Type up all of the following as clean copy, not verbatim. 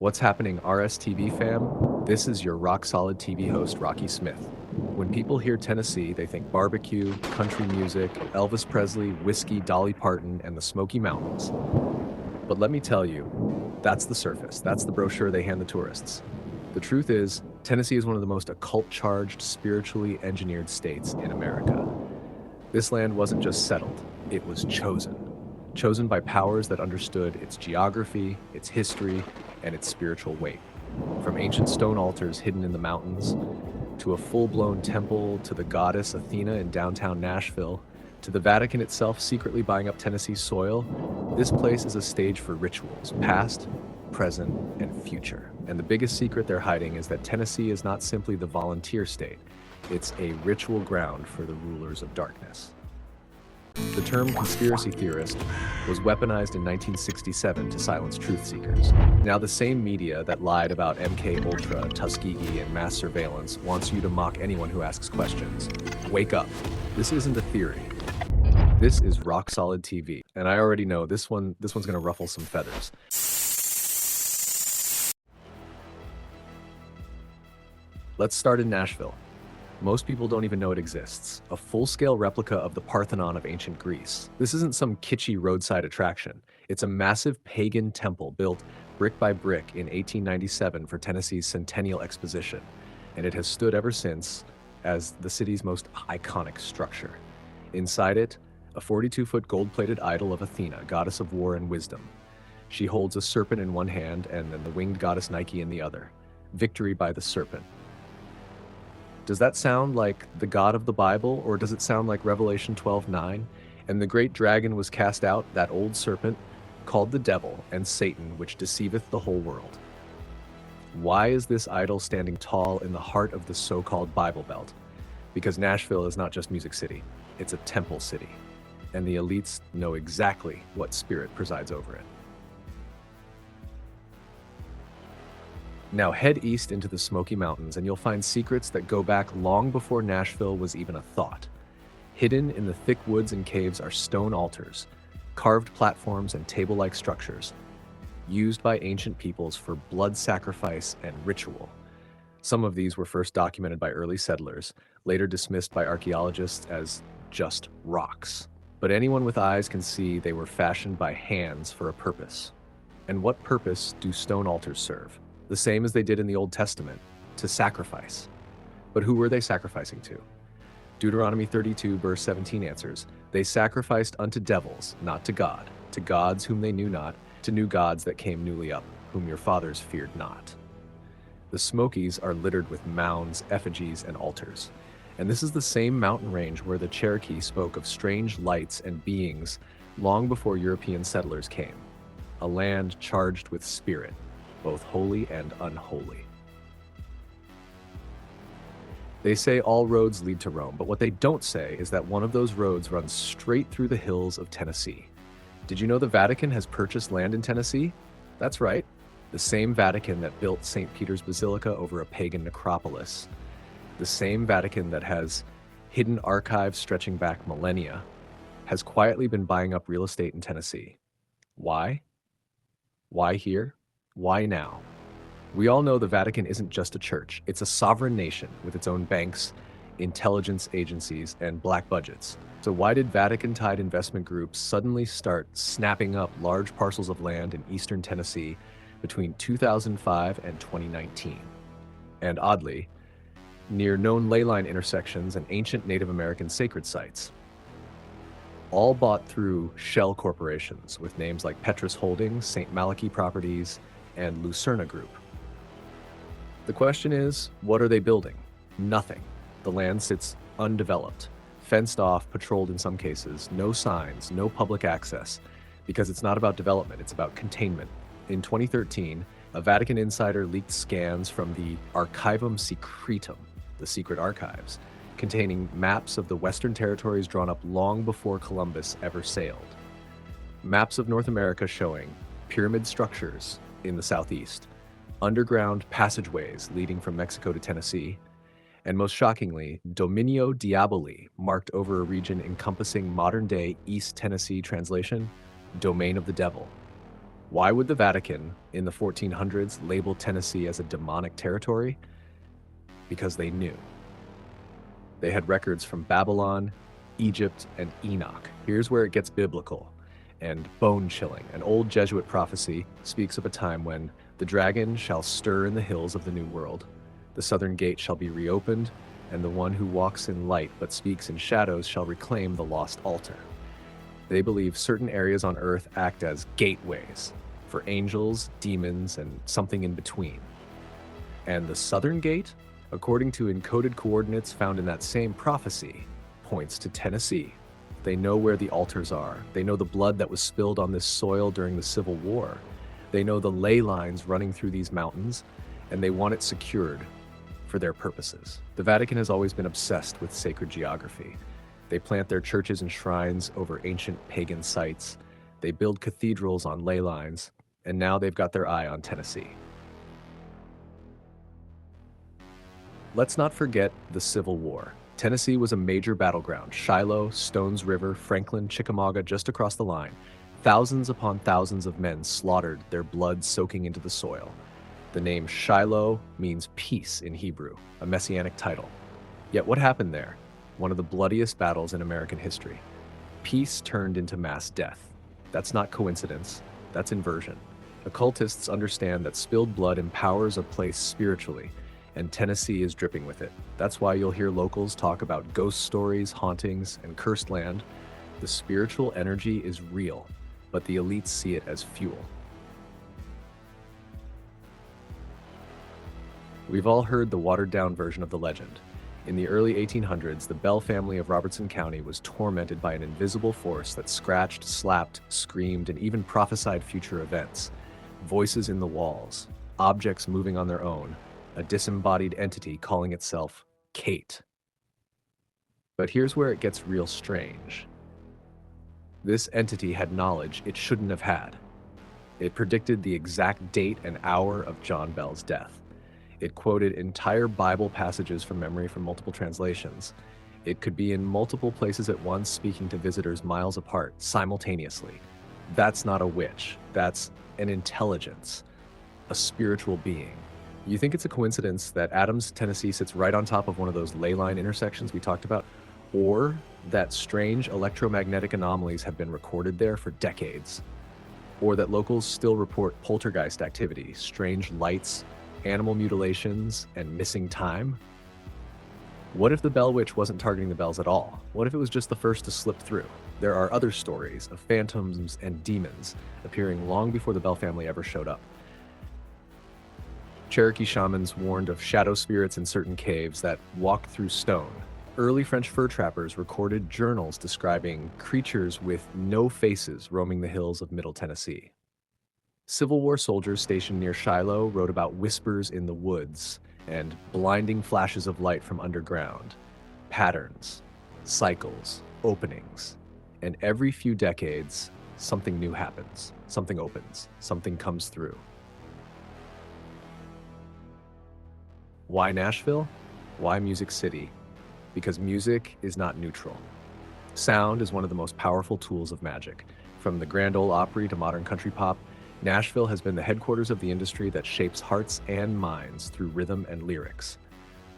What's happening, RSTV fam? This is your rock solid TV host, Rocky Smith. When people hear Tennessee, they think barbecue, country music, Elvis Presley, whiskey, Dolly Parton, and the Smoky Mountains. But let me tell you, that's the surface. That's the brochure they hand the tourists. The truth is, Tennessee is one of the most occult-charged, spiritually engineered states in America. This land wasn't just settled, it was chosen. Chosen by powers that understood its geography, its history, and its spiritual weight. From ancient stone altars hidden in the mountains, to a full-blown temple to the goddess Athena in downtown Nashville, to the Vatican itself secretly buying up Tennessee's soil, this place is a stage for rituals, past, present, and future. And the biggest secret they're hiding is that Tennessee is not simply the volunteer state, it's a ritual ground for the rulers of darkness. The term conspiracy theorist was weaponized in 1967 to silence truth seekers. Now the same media that lied about MK Ultra, Tuskegee, and mass surveillance wants you to mock anyone who asks questions. Wake up. This isn't a theory. This is rock solid TV. And I already know this one's gonna ruffle some feathers. Let's start in Nashville. Most people don't even know it exists. A full-scale replica of the Parthenon of ancient Greece. This isn't some kitschy roadside attraction. It's a massive pagan temple built brick by brick in 1897 for Tennessee's Centennial Exposition, and it has stood ever since as the city's most iconic structure. Inside it, a 42-foot gold-plated idol of Athena, goddess of war and wisdom. She holds a serpent in one hand and then the winged goddess Nike in the other. Victory by the serpent. Does that sound like the God of the Bible, or does it sound like Revelation 12:9? And the great dragon was cast out, that old serpent, called the devil and Satan, which deceiveth the whole world. Why is this idol standing tall in the heart of the so-called Bible Belt? Because Nashville is not just Music City, it's a temple city. And the elites know exactly what spirit presides over it. Now head east into the Smoky Mountains and you'll find secrets that go back long before Nashville was even a thought. Hidden in the thick woods and caves are stone altars, carved platforms and table-like structures, used by ancient peoples for blood sacrifice and ritual. Some of these were first documented by early settlers, later dismissed by archaeologists as just rocks. But anyone with eyes can see they were fashioned by hands for a purpose. And what purpose do stone altars serve? The same as they did in the Old Testament, to sacrifice. But who were they sacrificing to? Deuteronomy 32 verse 17 answers, "They sacrificed unto devils, not to God, to gods whom they knew not, to new gods that came newly up, whom your fathers feared not." The Smokies are littered with mounds, effigies, and altars. And this is the same mountain range where the Cherokee spoke of strange lights and beings long before European settlers came. A land charged with spirit, both holy and unholy. They say all roads lead to Rome, but what they don't say is that one of those roads runs straight through the hills of Tennessee. Did you know the Vatican has purchased land in Tennessee? That's right, the same Vatican that built St. Peter's Basilica over a pagan necropolis. The same Vatican that has hidden archives stretching back millennia, has quietly been buying up real estate in Tennessee. Why? Why here? Why now? We all know the Vatican isn't just a church. It's a sovereign nation with its own banks, intelligence agencies, and black budgets. So why did Vatican-tied investment groups suddenly start snapping up large parcels of land in eastern Tennessee between 2005 and 2019? And oddly, near known ley line intersections and ancient Native American sacred sites. All bought through shell corporations with names like Petrus Holdings, St. Malachy Properties, and Lucerna Group. The question is, what are they building? Nothing. The land sits undeveloped, fenced off, patrolled in some cases, no signs, no public access, because it's not about development, it's about containment. In 2013, a Vatican insider leaked scans from the Archivum Secretum, the secret archives, containing maps of the Western territories drawn up long before Columbus ever sailed. Maps of North America showing pyramid structures in the southeast, underground passageways leading from Mexico to Tennessee, and most shockingly, Dominio Diaboli, marked over a region encompassing modern-day East Tennessee, translation, Domain of the Devil. Why would the Vatican in the 1400s label Tennessee as a demonic territory? Because they knew. They had records from Babylon, Egypt, and Enoch. Here's where it gets biblical and bone-chilling. An old Jesuit prophecy speaks of a time when the dragon shall stir in the hills of the New World. The southern gate shall be reopened, and the one who walks in light but speaks in shadows shall reclaim the lost altar. They believe certain areas on earth act as gateways for angels, demons, and something in between. And the southern gate, according to encoded coordinates found in that same prophecy, points to Tennessee. They know where the altars are. They know the blood that was spilled on this soil during the Civil War. They know the ley lines running through these mountains, and they want it secured for their purposes. The Vatican has always been obsessed with sacred geography. They plant their churches and shrines over ancient pagan sites. They build cathedrals on ley lines, and now they've got their eye on Tennessee. Let's not forget the Civil War. Tennessee was a major battleground. Shiloh, Stones River, Franklin, Chickamauga, just across the line. Thousands upon thousands of men slaughtered, their blood soaking into the soil. The name Shiloh means peace in Hebrew, a messianic title. Yet what happened there? One of the bloodiest battles in American history. Peace turned into mass death. That's not coincidence, that's inversion. Occultists understand that spilled blood empowers a place spiritually, and Tennessee is dripping with it. That's why you'll hear locals talk about ghost stories, hauntings, and cursed land. The spiritual energy is real, but the elites see it as fuel. We've all heard the watered-down version of the legend. In the early 1800s, the Bell family of Robertson County was tormented by an invisible force that scratched, slapped, screamed, and even prophesied future events. Voices in the walls, objects moving on their own, a disembodied entity calling itself Kate. But here's where it gets real strange. This entity had knowledge it shouldn't have had. It predicted the exact date and hour of John Bell's death. It quoted entire Bible passages from memory from multiple translations. It could be in multiple places at once, speaking to visitors miles apart, simultaneously. That's not a witch. That's an intelligence, a spiritual being. You think it's a coincidence that Adams, Tennessee sits right on top of one of those ley line intersections we talked about, or that strange electromagnetic anomalies have been recorded there for decades, or that locals still report poltergeist activity, strange lights, animal mutilations, and missing time? What if the Bell Witch wasn't targeting the bells at all? What if it was just the first to slip through? There are other stories of phantoms and demons appearing long before the Bell family ever showed up. Cherokee shamans warned of shadow spirits in certain caves that walked through stone. Early French fur trappers recorded journals describing creatures with no faces roaming the hills of Middle Tennessee. Civil War soldiers stationed near Shiloh wrote about whispers in the woods and blinding flashes of light from underground, patterns, cycles, openings. And every few decades, something new happens, something opens, something comes through. Why Nashville? Why Music City? Because music is not neutral. Sound is one of the most powerful tools of magic. From the Grand Ole Opry to modern country pop, Nashville has been the headquarters of the industry that shapes hearts and minds through rhythm and lyrics.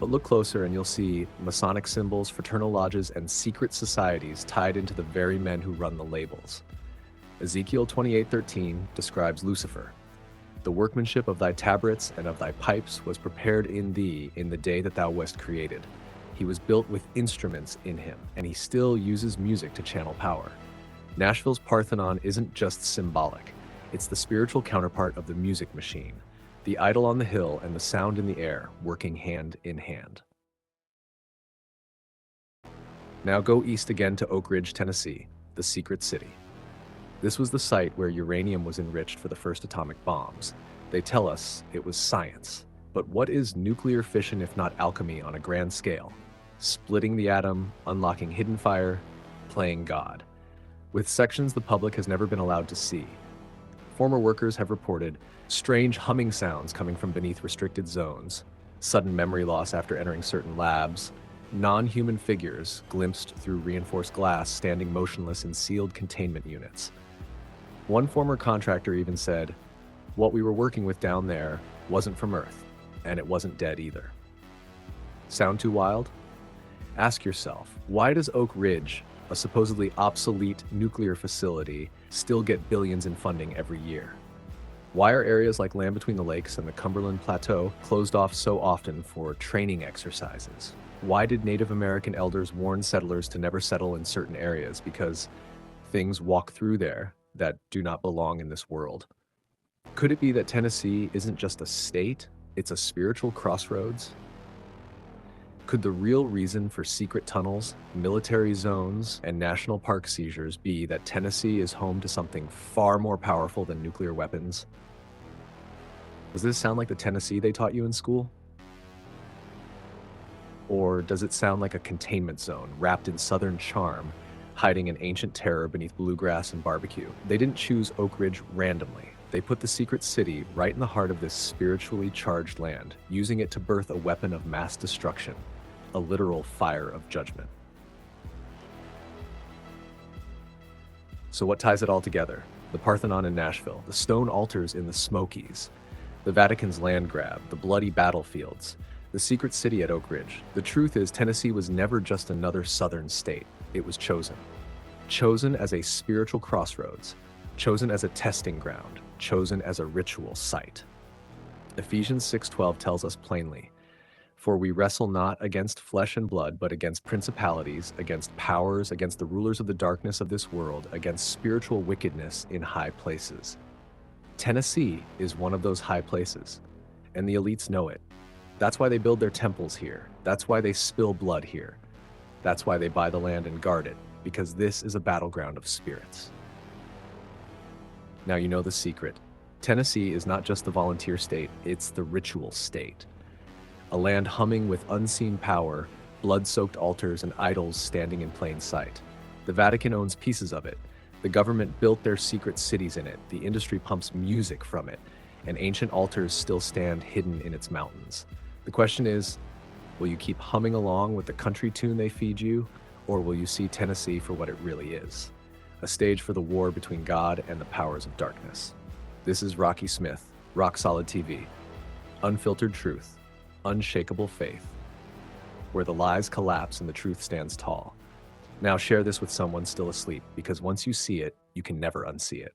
But look closer and you'll see Masonic symbols, fraternal lodges, and secret societies tied into the very men who run the labels. Ezekiel 28:13 describes Lucifer. The workmanship of thy tabrets and of thy pipes was prepared in thee in the day that thou wast created. He was built with instruments in him, and he still uses music to channel power. Nashville's Parthenon isn't just symbolic. It's the spiritual counterpart of the music machine, the idol on the hill and the sound in the air working hand in hand. Now go east again to Oak Ridge, Tennessee, the secret city. This was the site where uranium was enriched for the first atomic bombs. They tell us it was science. But what is nuclear fission if not alchemy on a grand scale? Splitting the atom, unlocking hidden fire, playing God. With sections the public has never been allowed to see. Former workers have reported strange humming sounds coming from beneath restricted zones, sudden memory loss after entering certain labs, non-human figures glimpsed through reinforced glass standing motionless in sealed containment units. One former contractor even said, "What we were working with down there wasn't from Earth, and it wasn't dead either." Sound too wild? Ask yourself, why does Oak Ridge, a supposedly obsolete nuclear facility, still get billions in funding every year? Why are areas like Land Between the Lakes and the Cumberland Plateau closed off so often for training exercises? Why did Native American elders warn settlers to never settle in certain areas? Because things walk through there that do not belong in this world. Could it be that Tennessee isn't just a state, it's a spiritual crossroads? Could the real reason for secret tunnels, military zones, and national park seizures be that Tennessee is home to something far more powerful than nuclear weapons? Does this sound like the Tennessee they taught you in school? Or does it sound like a containment zone wrapped in Southern charm, hiding an ancient terror beneath bluegrass and barbecue? They didn't choose Oak Ridge randomly. They put the secret city right in the heart of this spiritually charged land, using it to birth a weapon of mass destruction, a literal fire of judgment. So what ties it all together? The Parthenon in Nashville, the stone altars in the Smokies, the Vatican's land grab, the bloody battlefields, the secret city at Oak Ridge. The truth is, Tennessee was never just another southern state. It was chosen. Chosen as a spiritual crossroads, chosen as a testing ground, chosen as a ritual site. Ephesians 6:12 tells us plainly, "For we wrestle not against flesh and blood, but against principalities, against powers, against the rulers of the darkness of this world, against spiritual wickedness in high places." Tennessee is one of those high places, and the elites know it. That's why they build their temples here. That's why they spill blood here. That's why they buy the land and guard it, because this is a battleground of spirits. Now you know the secret. Tennessee is not just the volunteer state, it's the ritual state. A land humming with unseen power, blood-soaked altars and idols standing in plain sight. The Vatican owns pieces of it. The government built their secret cities in it. The industry pumps music from it, and ancient altars still stand hidden in its mountains. The question is, will you keep humming along with the country tune they feed you, or will you see Tennessee for what it really is? A stage for the war between God and the powers of darkness. This is Rocky Smith, Rock Solid TV. Unfiltered truth, unshakable faith, where the lies collapse and the truth stands tall. Now share this with someone still asleep, because once you see it, you can never unsee it.